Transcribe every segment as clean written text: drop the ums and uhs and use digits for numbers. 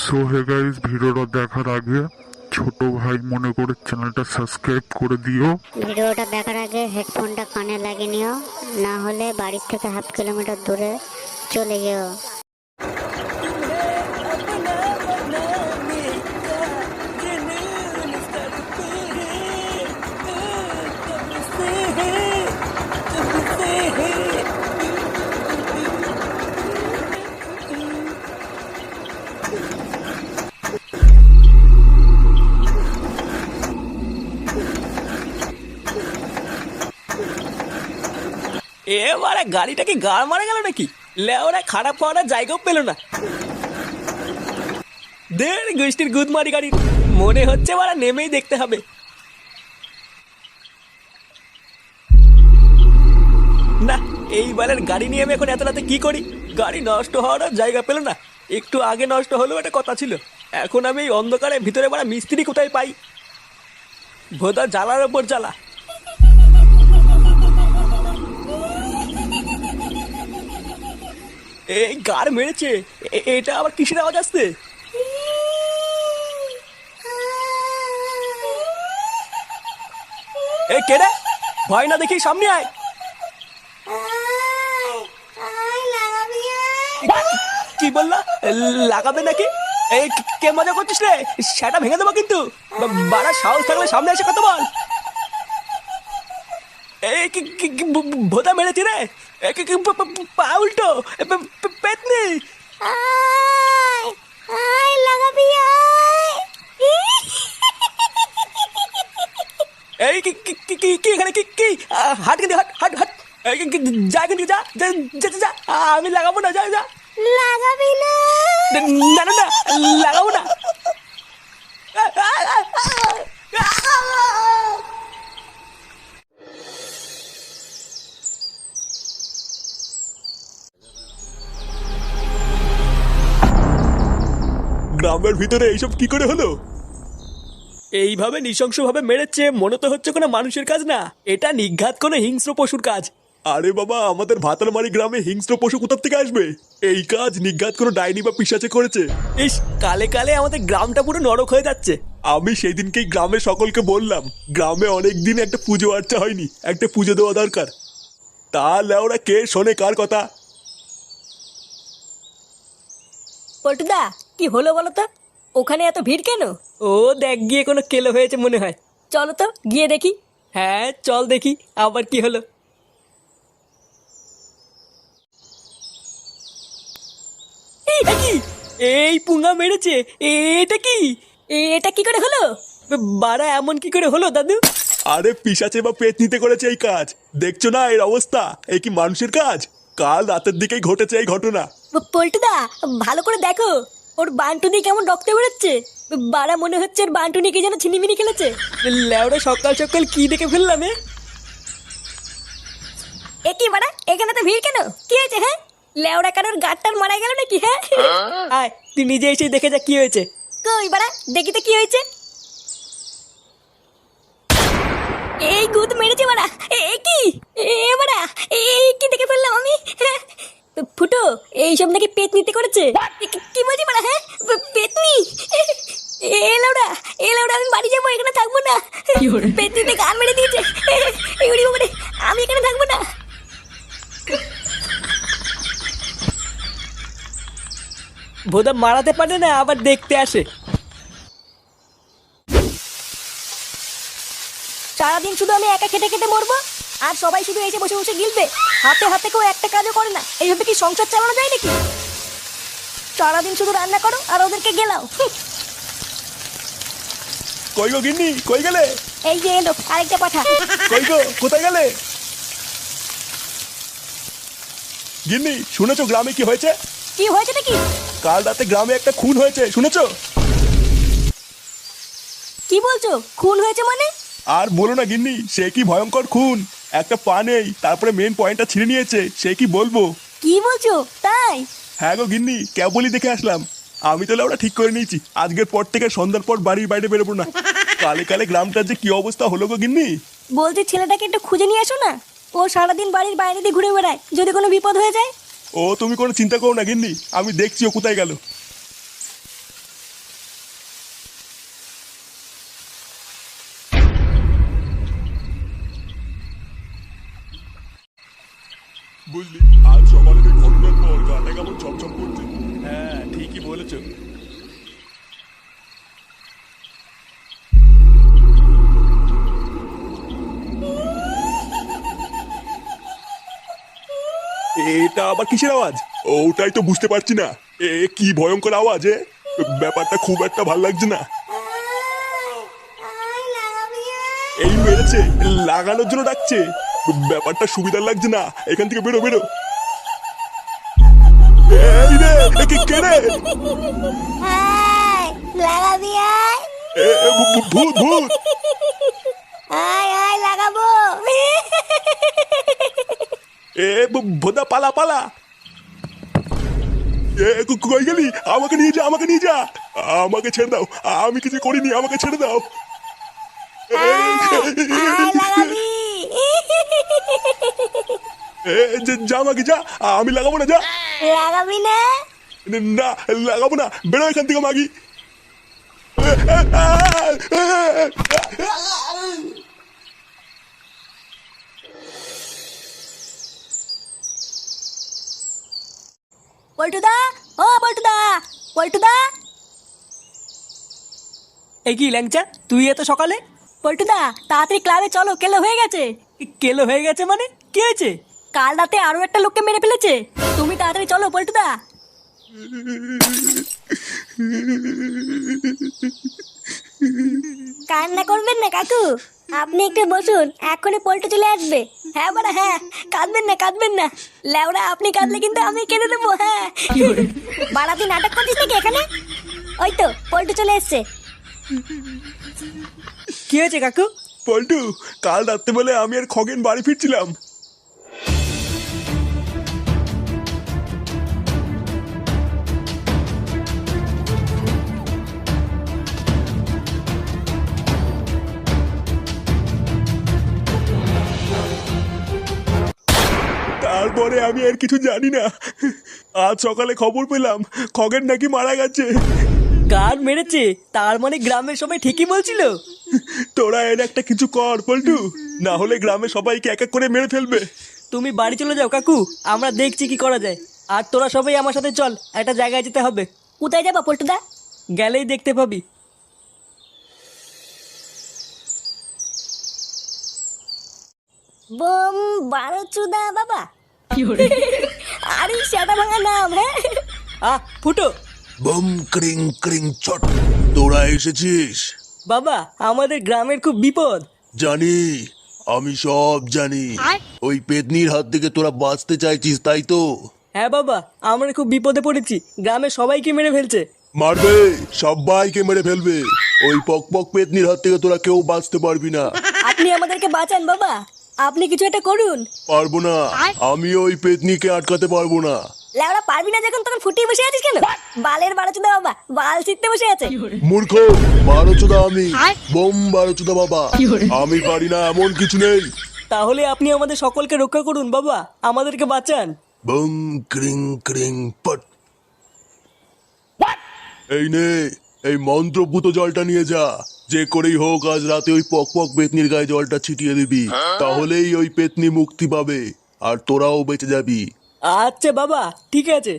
So hey guys, ভিডিওটা দেখার আগে ছোট ভাই মনে করে চ্যানেলটা সাবস্ক্রাইব করে দিও। ভিডিওটা দেখার আগে হেডফোনটা কানে লাগিয়ে নিও, না হলে বাড়ির থেকে হাফ কিলোমিটার দূরে চলে যেও। এবারে গাড়িটা কি গাড় মারা গেল নাকি? লেওরা খারাপ হওয়ার জায়গাও পেল না। দের গোষ্ঠীর গুদমারি গাড়ি মনে হচ্ছে মারা নেমেই দেখতে হবে। না, এইবারের গাড়ি নিয়ে আমি এখন এত রাতে কি করি? গাড়ি নষ্ট হওয়ার জায়গা পেল না। একটু আগে নষ্ট হলেও একটা কথা ছিল। এখন আমি এই অন্ধকারের ভিতরে মারা মিস্ত্রি কোথায় পাই? ভোদা জ্বালার ওপর জ্বালা। এই গার মেরেছে, এটা আবার কিসের আওয়াজ আসছে? এ কেডা? ভয় না দেখি সামনে আয়। কি বললা? লাগাবে নাকি? এই কে মজা করছিস রে? সেটা ভেঙে দেবো কিন্তু। বাড়া সাহস থাকলে সামনে এসে কথা বল। এই ভোদা মেরেছি রে। পা উল্টো পেতনি। এই কি এখানে কি হাট কিন্তু হাট হাট হাট। যা কিন্তু যা যা যা। আমি লাগাবো না, যা যা। লাগাবি না? না না না, লাগাবো না। গ্রামের ভিতরে এইসব কি করে হলো? এইভাবে নৃশংসভাবে মেরেছে, মনে তো হচ্ছে কোনো মানুষের কাজ না, এটা নিঘাত কোনো হিংস্র পশুর কাজ। আরে বাবা, আমাদের ভাতালমারি গ্রামে হিংস্র পশু কোথা থেকে আসবে? এই কাজ নিঘাত কোনো ডাইনি বা পিশাচে করেছে। ইস, কালে কালে আমাদের গ্রামটা পুরো নরক হয়ে যাচ্ছে। আমি সেই দিনকেই গ্রামের সকলকে বললাম, গ্রামে অনেক দিন একটা পুজো আর্চা হয়নি, একটা পুজো দেওয়া দরকার। তাহলে ওরা কে শোনে কার কথা? পল্টুদা, কি হলো বলো তো? ওখানে এত ভিড় কেন? ও দেখ গিয়ে কোনো কেলো হয়েছে মনে হয়। চলো তো গিয়ে দেখি। হ্যাঁ চল দেখি আবার কি হলো। এই পুঙ্গা মেরেছে, এটা কি? এটা কি করে হলো? বাড়া এমন কি করে হলো দাদু? আরে পিশাচে বা পেতনিতে করেছে এই কাজ। দেখছো না এর অবস্থা? এই কি মানুষের কাজ? কাল রাতের দিকেই ঘটেছে এই ঘটনা। পল্টুদা, ভালো করে দেখো, ওর বান্টুনি কেমন রক্ত বেরোচ্ছে। বাড়া মনে হচ্ছে ওর বান্টুনিকে যেন ছিনিমিনি খেলেছে। লেওড়া সকাল সকাল কি দেখে ফেললাম? এ কি বাড়া, এখানে তো ভিড় কেন? কি হয়েছে? হ্যাঁ, লেওড়া কারোর গাড়টার মারা গেল নাকি? হ্যাঁ, আয় তুই নিজে এসে দেখে যা কি হয়েছে। কই বাড়া, দেখি তো কি হয়েছে। এই গুদ মেরেছে বাড়া। এ কি? বাড়া, এই কি দেখে ফেললাম আমি? ফুটো, এইসব নাকি পেতনিতে করেছে। কি বলছি বাড়া? হ্যাঁ, পেতনি? এলাউডা এলাউডা, আমি বাড়ি যাবো, এখানে থাকবো না। পেতনিতে গান মেরে দিয়েছে। আমি এখানে থাকবো না। ভোদা মারাতে পারে না, আবার দেখতে আসে। সারাদিন শুধু আমি একা খেটে খেটে মরবো, আর সবাই শুধু এসে বসে বসে গিলবে। হাতে হাতে কেউ একটা কাজও করে না। এইভাবে কি সংসার চালানো যায় নাকি? সারাদিন শুধু রান্না করো আর ওদেরকে গেলাও। কই গো গিন্নি, কই গেলে? এই যে এলো আরেকটা পাঠা। কই গো, কোথায় গেলে? গিন্নি, শুনেছো গ্রামে কি হয়েছে? কি হয়েছে নাকি? কাল রাতে গ্রামে একটা খুন হয়েছে, শুনেছো? কি বলছো? খুন হয়েছে মানে? আর বলো না গিন্নি, সে কি ভয়ঙ্কর খুন। একটা পা নেই, তারপরে মেন পয়েন্টটা ছিঁড়ে নিয়েছে। সে কি বলবো। কি বলছো তাই? হ্যাঁ গো গিন্নি, কেবলই দেখে আসলাম। আমি তাহলে ওটা ঠিক করে নিয়েছি, আজকের পর থেকে সন্ধ্যার পর বাড়ির বাইরে বেরোবো না। কালে কালে গ্রামটার যে কি অবস্থা হলো গো গিন্নি। বলছি ছেলেটাকে একটু খুঁজে নিয়ে আসো না। ও সারাদিন বাড়ির বাইরে দিয়ে ঘুরে বেড়ায়, যদি কোনো বিপদ হয়ে যায়। ও তুমি কোনো চিন্তা করো না গিন্নি, আমি দেখছি ও কোথায় গেল। বলেছো। এটা আবার কিসের আওয়াজ? ওটাই তো বুঝতে পারছি না। কি ভয়ঙ্কর আওয়াজ! ব্যাপারটা খুব একটা ভালো লাগছে না। এই মেরেছে, লাগানোর জন্য ডাকছে। ব্যাপারটা সুবিধার লাগছে না। এখান থেকে বেরো বেরো। এই রে, কে রে? লাগাবি আয়। ভূত ভূত! আয় আয় লাগাবো। ভোদা পালা পালা! কই গেলি? আমাকে নিয়ে যা, আমাকে নিয়ে যা। আমাকে ছেড়ে দাও, আমি কিছু করিনি, আমাকে ছেড়ে দাও। আয় লাগাবি। যা আমাকে যা, আমি লাগাবো না, যা। লাগাবি না? না লাগাবো না, বেরো এখান থেকে মাগি। পল্টুদা, ও পল্টুদা, পল্টুদা। এই কি ল্যাংচা, তুই এত সকালে? পল্টুদা তাড়াতাড়ি ক্লাবে চলো, কেলো হয়ে গেছে। কেলো হয়ে গেছে মানে? কি হয়েছে? কাল রাতে আরো একটা লোককে মেরে ফেলেছে। তুমি তাড়াতাড়ি চলো পল্টুদা। কান্না করবেন না কাকু, আপনি একটু বসুন, এখনই পল্টু চলে আসবে। হ্যাঁ বাড়া হ্যাঁ, কাঁদবেন না কাঁদবেন না। লেওড়া আপনি কাঁদলে কিন্তু আমি কেঁদে দেবো। হ্যাঁ বাড়া তুই নাটক করছিস নাকি এখানে? ওই তো পল্টু চলে এসছে। কি হয়েছে কাকু? পল্টু, কাল রাত্রে বলে আমি আর খগেন বাড়ি ফিরছিলাম। তারপরে আমি আর কিছু জানি না। আজ সকালে খবর পেলাম খগেন নাকি মারা গেছে। কার মেরেছে? তার মানে গ্রামের সবাই ঠিকই বলছিল। তোরা এর একটা কিছু কর পল্টু, না হলে গ্রামে সবাইকে এক এক করে মেরে ফেলবে। তুমি বাড়ি চলে যাও কাকু, আমরা দেখছি কি করা যায়। আর তোরা সবাই আমার সাথে চল, একটা জায়গায় যেতে হবে। কোথায় যাবো পল্টুদা? গেলেই দেখতে পাবি। বোম বারোচুদা বাবা। আরে সেটা ভাঙা নাম। হ্যাঁ ফুটো। বম ক্রিং ক্রিং চট, তোরা এসেছিস? বাবা, আমাদের গ্রামের খুব বিপদ। জানি, আমি সব জানি। ওই পেতনির হাত থেকে তোরা বাঁচতে চাইছিস, তাই তো? হ্যাঁ বাবা, আমরা খুব বিপদে পড়েছি, গ্রামের সবাইকে মেরে ফেলছে। মারবে, সবাইকে মেরে ফেলবে। ওই পক পক পেতনির হাত থেকে তোরা কেউ বাঁচতে পারবি না। আপনি আমাদেরকে বাঁচান বাবা, আপনি কিছু একটা করুন। পারবো না, আমি ওই পেতনিকে আটকাতে পারবো না। লেওড়া পারবি না যখন, তখন ফুটিয়ে বসে আছিস কেন? বালের বারোচুদা বাবা বাল ছিটতে বসে আছে। মূর্খ, বারোচোদা আমি, বোম বারোচোদা বাবা। আমি পারি না এমন কিছু নেই। তাহলে আপনি আমাদের সকলকে রক্ষা করুন বাবা, আমাদেরকে বাঁচান। বম ক্রিং ক্রিং পট। এই নে, এই মন্ত্রপুত জলটা নিয়ে যা। যে করেই হোক আজ রাতে ওই পক পক পেতনির গায়ে জলটা ছিটিয়ে দিবি, তাহলেই ওই পেতনি মুক্তি পাবে আর তোরাও বেঁচে যাবি। আচ্ছা বাবা, ঠিক আছে।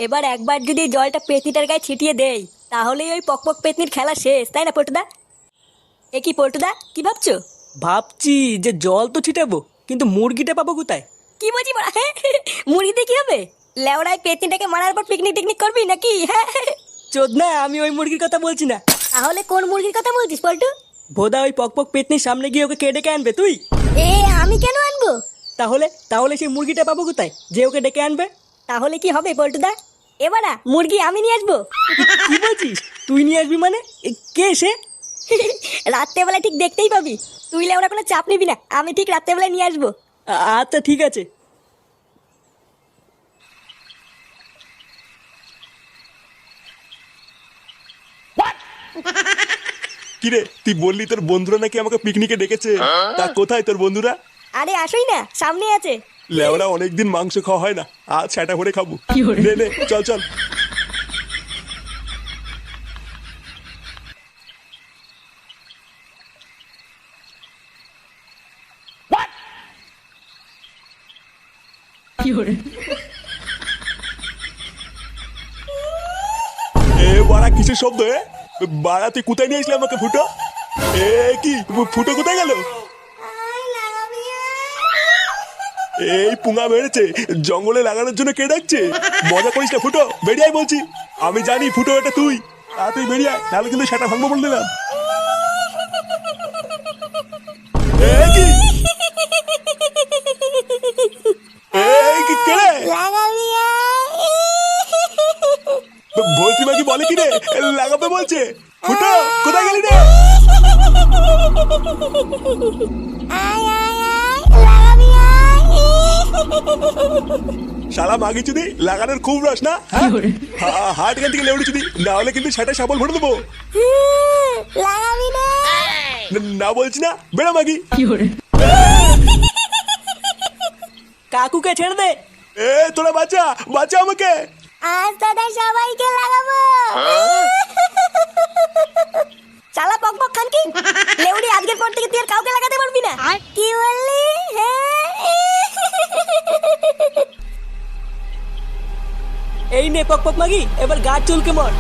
এবার একবার যদি জলটা পেতনিটার গায়ে ছিটিয়ে দেই, তাহলেই ওই পকপক পেতনির খেলা শেষ, তাই না পল্টুদা? এ কি পল্টুদা, কি ভাবছো? ভাবছি যে জল তো ছিটাবো, কিন্তু মুরগিটা পাবো কোথায়? কি বলছি বড়া? মুড়িতে কি হবে? লেওড়ায় পেতনিটাকে মারার পর পিকনিক টিকনিক করবি নাকি? হ্যাঁ চোদনা, আমি ওই মুরগির কথা বলছি না। তাহলে কোন মুরগির কথা বলছিস পল্টু? ভোদা ওই পকপক পেতনির সামনে গিয়ে ওকে কে ডেকে আনবে তুই? এ আমি কেন আনবো? তাহলে তাহলে সেই মুরগিটা পাবো কোথায় যে ওকে ডেকে আনবে? তাহলে কি হবে পল্টুদা? এবারা মুরগি আমি নিয়ে আসবো। কি বলছিস? তুই নিয়ে আসবি মানে? কে সে? রাত্রেবেলা ঠিক দেখতেই পাবি। তুই লেওড়া কোনো চাপ নিবি না, আমি ঠিক রাত্রেবেলায় নিয়ে আসবো। আচ্ছা ঠিক আছে। কিরে, তুই বললি তোর বন্ধুরা নাকি আমাকে পিকনিকে ডেকেছে? তা কোথায় তোর বন্ধুরা? আরে আসোই না, সামনে আছে। লেওরা অনেকদিন মাংস খাওয়া হয় না, আজ সেটা ভরে খাবো। নে নে, চল চল। বাড়া কিসের শব্দ বাড়া তুই কোথায় নিয়ে আসলে আমাকে ফুটো? কি ফুটো কোথায় গেল? এই পুঙা বেড়েছে জঙ্গলে লাগানোর জন্য কে ডাকছে? মজা করিস না ফুটো, বেরিয়ে আয় বলছি। আমি জানি ফুটো এটা তুই, তুই বেরিয়ে আয়, নাহলে কিন্তু সেটা ভাঙবো বলে দিলাম। কি কে রে? বলছি বাকি বলে কি রে লাগাবে বলছে? ফুটো কোথায় গেলি রে? শালা মাগি চুদি লাগানোর খুব রস না? হাট এখান থেকে লেউড়ি চুদি, না হলে কিন্তু সেটা সাবল ভরে দেবো। না বলছি না, বেড়া মাগি। কাকুকে ছেড়ে দে। তোরা বাঁচা বাঁচা আমাকে। আজ দাদা সবাইকে লাগাবো। চালা পক পক খান কি লেউড়ি, আজকের পর থেকে তুই আর কাউকে লাগাতে পারবি না। কি বললি? এই নে পক পক মাগি, এবার গাছ চুলকে মর।